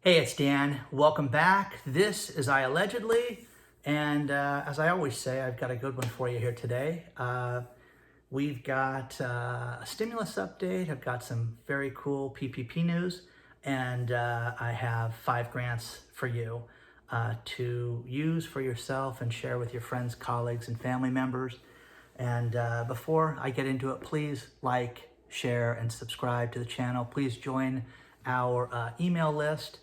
Hey, it's Dan. Welcome back. This is iAllegedly, and as I always say, I've got a good one for you here today. We've got a stimulus update. I've got some very cool PPP news, and I have 5 grants for you to use for yourself and share with your friends, colleagues, and family members. And before I get into it, please like, share, and subscribe to the channel. Please join our email list.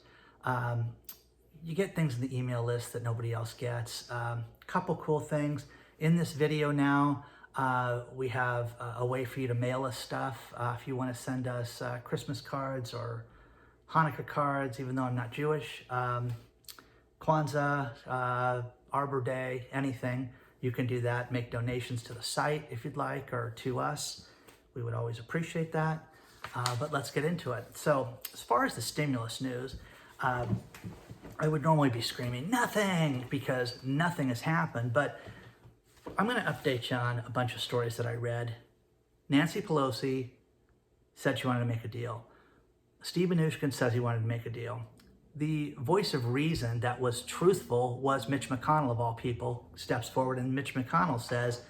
You get things in the email list that nobody else gets. Couple cool things. In this video now, we have a way for you to mail us stuff. If you want to send us Christmas cards or Hanukkah cards, even though I'm not Jewish, Kwanzaa, Arbor Day, anything, you can do that. Make donations to the site if you'd like, or to us. We would always appreciate that. But let's get into it. So as far as the stimulus news, I would normally be screaming, nothing, because nothing has happened. But I'm going to update you on a bunch of stories that I read. Nancy Pelosi said she wanted to make a deal. Steve Mnuchin says he wanted to make a deal. The voice of reason that was truthful was Mitch McConnell, of all people, steps forward, and Mitch McConnell says,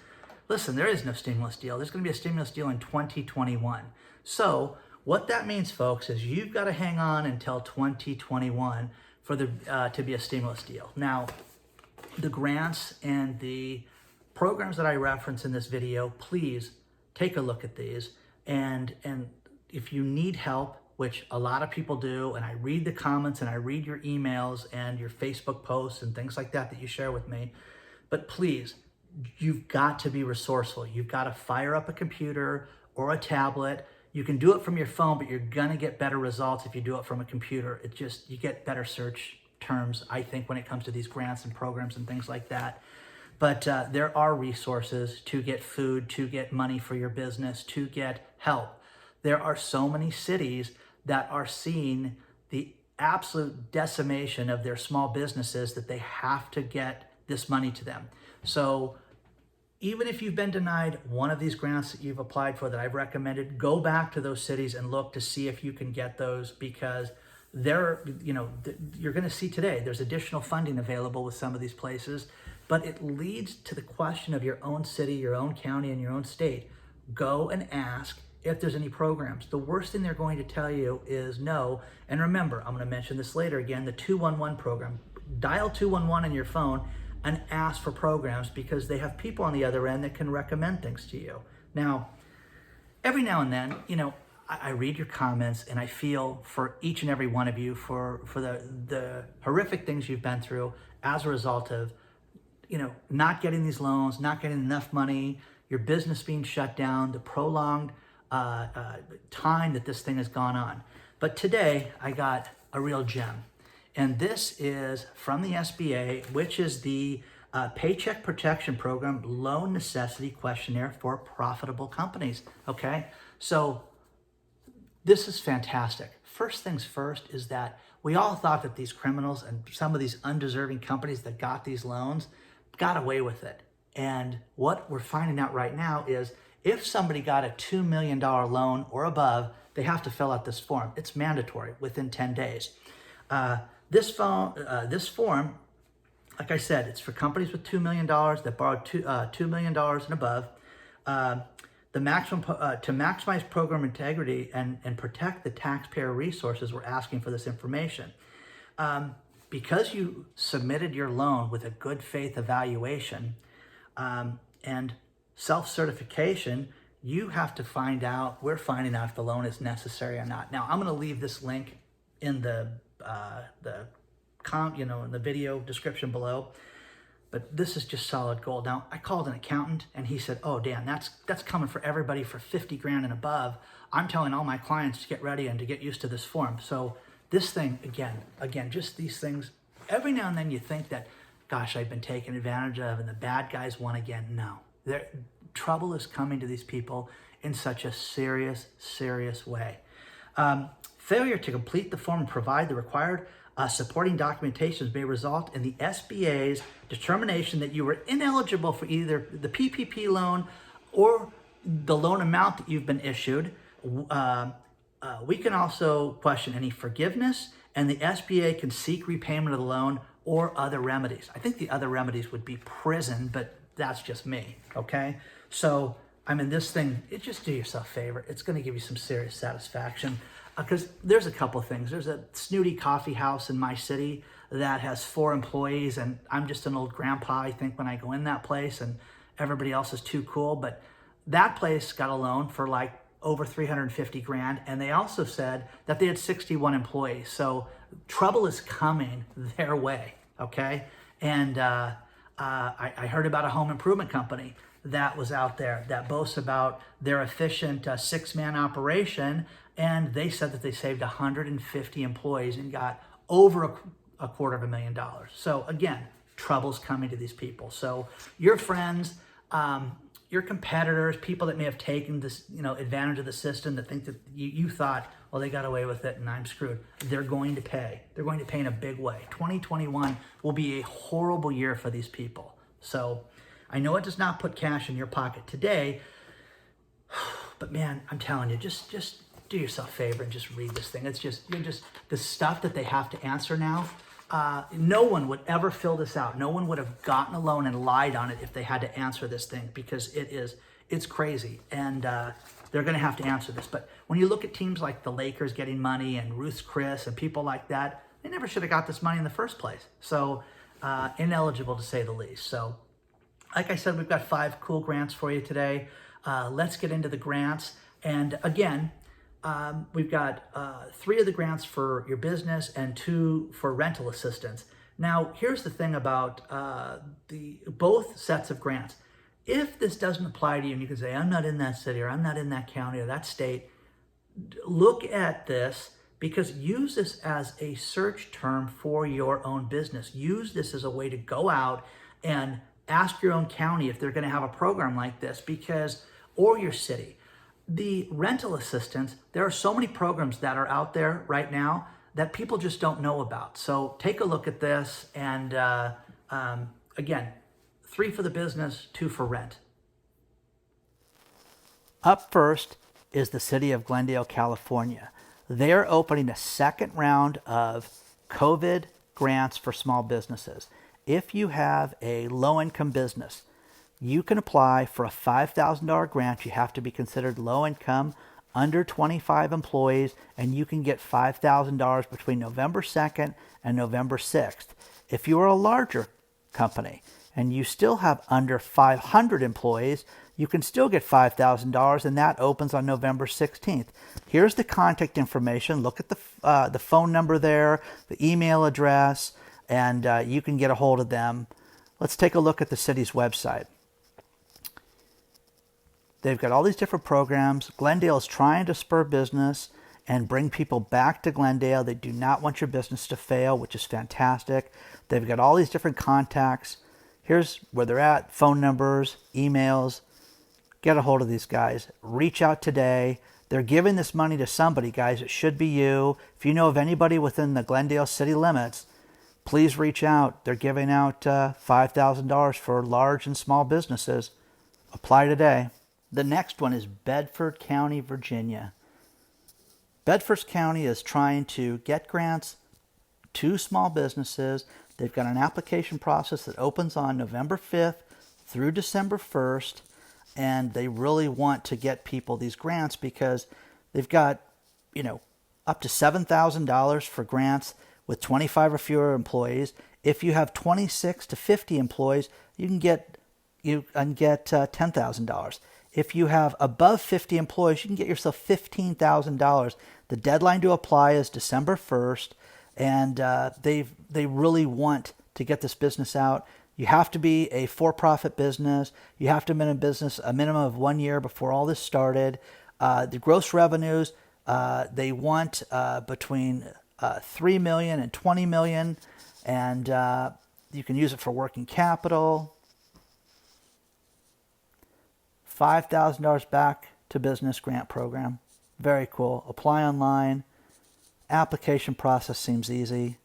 listen, there is no stimulus deal. There's going to be a stimulus deal in 2021. So what that means, folks, is you've got to hang on until 2021 for to be a stimulus deal. Now, the grants and the programs that I reference in this video, please take a look at these. And if you need help, which a lot of people do, and I read the comments and I read your emails and your Facebook posts and things like that you share with me, but please, you've got to be resourceful. You've got to fire up a computer or a tablet. You can do it from your phone, but you're gonna get better results if you do it from a computer. You get better search terms, I think, when it comes to these grants and programs and things like that. But there are resources to get food, to get money for your business, to get help. There are so many cities that are seeing the absolute decimation of their small businesses that they have to get this money to them. So even if you've been denied one of these grants that you've applied for that I've recommended, go back to those cities and look to see if you can get those, because you're going to see today there's additional funding available with some of these places, but it leads to the question of your own city, your own county, and your own state. Go and ask if there's any programs. The worst thing they're going to tell you is no. And remember, I'm going to mention this later again, the 211 program. Dial 211 on your phone and ask for programs, because they have people on the other end that can recommend things to you. Now, every now and then, I read your comments and I feel for each and every one of you for the horrific things you've been through as a result of, not getting these loans, not getting enough money, your business being shut down, the prolonged time that this thing has gone on. But today I got a real gem. And this is from the SBA, which is the Paycheck Protection Program Loan Necessity Questionnaire for Profitable Companies. Okay, so this is fantastic. First things first is that we all thought that these criminals and some of these undeserving companies that got these loans got away with it. And what we're finding out right now is if somebody got a $2 million loan or above, they have to fill out this form. It's mandatory within 10 days. This form, like I said, it's for companies with $2 million that borrowed $2 million and above. The maximum to maximize program integrity and protect the taxpayer resources, we're asking for this information. Because you submitted your loan with a good faith evaluation and self-certification, you have to we're finding out if the loan is necessary or not. Now, I'm going to leave this link in the in the video description below, but this is just solid gold. Now, I called an accountant and he said, oh, Dan, that's coming for everybody for 50 grand and above. I'm telling all my clients to get ready and to get used to this form. So this thing, again, just these things, every now and then you think that, gosh, I've been taken advantage of and the bad guys won again. No, trouble is coming to these people in such a serious, serious way. Failure to complete the form and provide the required supporting documentations may result in the SBA's determination that you were ineligible for either the PPP loan or the loan amount that you've been issued. We can also question any forgiveness and the SBA can seek repayment of the loan or other remedies. I think the other remedies would be prison, but that's just me, okay? So, I mean, this thing, just do yourself a favor. It's going to give you some serious satisfaction because there's a couple of things. There's a snooty coffee house in my city that has 4 employees, and I'm just an old grandpa, I think, when I go in that place, and everybody else is too cool. But that place got a loan for like over 350 grand, and they also said that they had 61 employees. So trouble is coming their way, okay? And I heard about a home improvement company that was out there that boasts about their efficient 6-man operation, and they said that they saved 150 employees and got over a $250,000. So again, trouble's coming to these people. So your friends, your competitors, people that may have taken this, advantage of the system, that think that you thought, well, they got away with it and I'm screwed. They're going to pay. They're going to pay in a big way. 2021 will be a horrible year for these people. So I know it does not put cash in your pocket today, but man, I'm telling you, just do yourself a favor and just read this thing. It's just the stuff that they have to answer now. No one would ever fill this out. No one would have gotten a loan and lied on it if they had to answer this thing, because it's crazy. And they're going to have to answer this. But when you look at teams like the Lakers getting money and Ruth's Chris and people like that, they never should have got this money in the first place. So ineligible to say the least. So like I said, we've got 5 cool grants for you today. Let's get into the grants. And again, we've got 3 of the grants for your business and 2 for rental assistance. Now, here's the thing about both sets of grants. If this doesn't apply to you and you can say, I'm not in that city or I'm not in that county or that state, look at this, because use this as a search term for your own business. Use this as a way to go out and ask your own county if they're going to have a program like this, or your city. The rental assistance, there are so many programs that are out there right now that people just don't know about. So take a look at this, and again, 3 for the business, 2 for rent. Up first is the city of Glendale, California. They're opening a second round of COVID grants for small businesses. If you have a low-income business, you can apply for a $5,000 grant. You have to be considered low income, under 25 employees, and you can get $5,000 between November 2nd and November 6th. If you are a larger company and you still have under 500 employees, you can still get $5,000, and that opens on November 16th. Here's the contact information. Look at the phone number there, the email address, and you can get a hold of them. Let's take a look at the city's website. They've got all these different programs. Glendale is trying to spur business and bring people back to Glendale. They do not want your business to fail, which is fantastic. They've got all these different contacts. Here's where they're at, phone numbers, emails. Get a hold of these guys. Reach out today. They're giving this money to somebody, guys. It should be you. If you know of anybody within the Glendale city limits, please reach out. They're giving out $5,000 for large and small businesses. Apply today. The next one is Bedford County, Virginia. Bedford County is trying to get grants to small businesses. They've got an application process that opens on November 5th through December 1st, and they really want to get people these grants because they've got, up to $7,000 for grants with 25 or fewer employees. If you have 26 to 50 employees, you can get $10,000. If you have above 50 employees, you can get yourself $15,000. The deadline to apply is December 1st, and they really want to get this business out. You have to be a for-profit business. You have to have been in business a minimum of 1 year before all this started. The gross revenues, they want between $3 million and $20 million, and you can use it for working capital. $5,000 back to business grant program. Very cool. Apply online. Application process seems easy.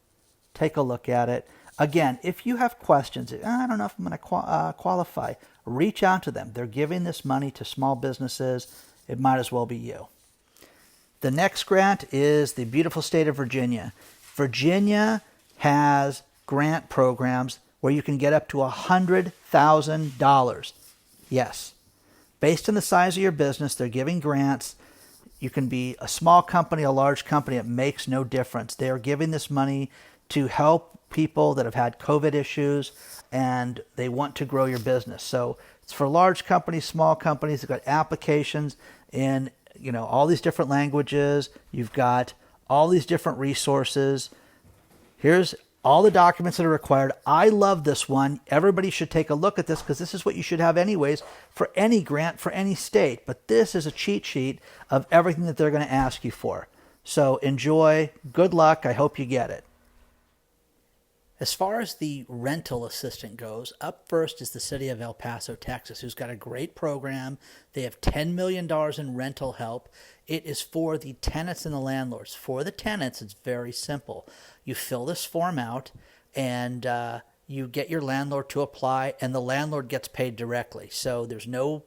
Take a look at it. Again, if you have questions, I don't know if I'm going to qualify, reach out to them. They're giving this money to small businesses. It might as well be you. The next grant is the beautiful state of Virginia. Virginia has grant programs where you can get up to $100,000. Yes. Based on the size of your business, they're giving grants. You can be a small company, a large company, it makes no difference. They are giving this money to help people that have had COVID issues and they want to grow your business. So it's for large companies, small companies. They've got applications in all these different languages. You've got all these different resources. Here's all the documents that are required. I love this one. Everybody should take a look at this because this is what you should have anyways for any grant for any state. But this is a cheat sheet of everything that they're going to ask you for. So enjoy. Good luck. I hope you get it. As far as the rental assistant goes, up first is the city of El Paso, Texas, who's got a great program. They have $10 million in rental help. It is for the tenants and the landlords. For the tenants, it's very simple. You fill this form out and you get your landlord to apply, and the landlord gets paid directly. So there's no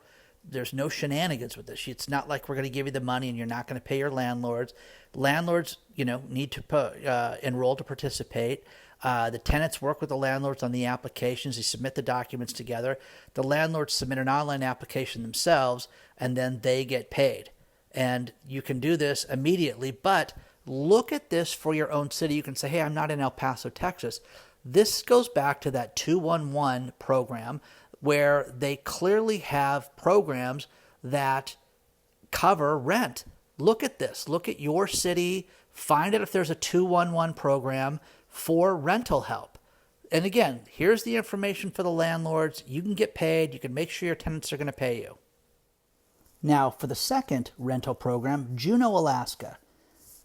shenanigans with this. It's not like we're going to give you the money and you're not going to pay your landlords. Landlords, need to enroll to participate. The tenants work with the landlords on the applications. They submit the documents together. The landlords submit an online application themselves, and then they get paid. And you can do this immediately, but look at this for your own city. You can say, hey, I'm not in El Paso, Texas. This goes back to that 211 program where they clearly have programs that cover rent. Look at this. Look at your city. Find out if there's a 211 program for rental help. And again, here's the information for the landlords. You can get paid. You can make sure your tenants are going to pay you. Now, for the second rental program, Juneau, Alaska.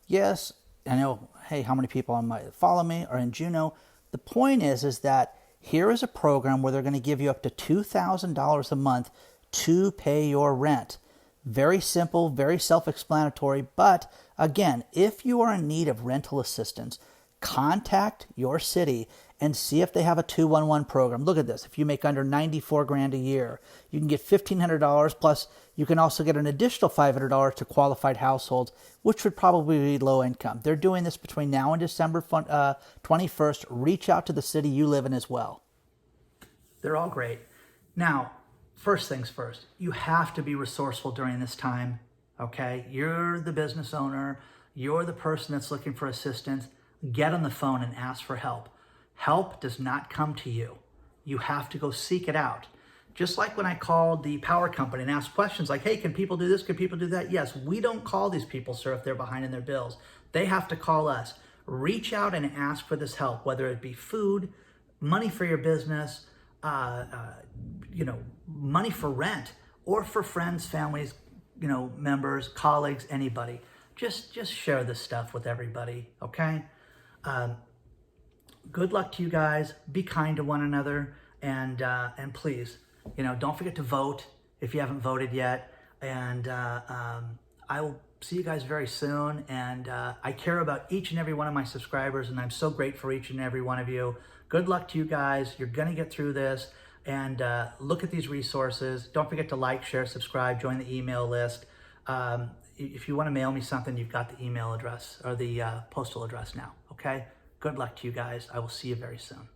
Yes, I know, hey, how many people might follow me are in Juneau? The point is that here is a program where they're going to give you up to $2,000 a month to pay your rent. Very simple, very self-explanatory. But again, if you are in need of rental assistance, contact your city and see if they have a 211 program. Look at this. If you make under $94,000 a year, you can get $1,500 plus you can also get an additional $500 to qualified households, which would probably be low income. They're doing this between now and December 21st. Reach out to the city you live in as well. They're all great. Now, first things first, you have to be resourceful during this time, okay? You're the business owner. You're the person that's looking for assistance. Get on the phone and ask for help. Help does not come to you. You have to go seek it out. Just like when I called the power company and asked questions like, hey, can people do this? Can people do that? Yes, we don't call these people, sir, if they're behind in their bills. They have to call us. Reach out and ask for this help, whether it be food, money for your business, money for rent, or for friends, families, members, colleagues, anybody. Just share this stuff with everybody, okay? Good luck to you guys. Be kind to one another, and please, don't forget to vote if you haven't voted yet. And I will see you guys very soon. And I care about each and every one of my subscribers, and I'm so grateful for each and every one of you. Good luck to you guys. You're gonna get through this. And look at these resources. Don't forget to like, share, subscribe, join the email list. If you want to mail me something, you've got the email address or the postal address now, okay? Good luck to you guys. I will see you very soon.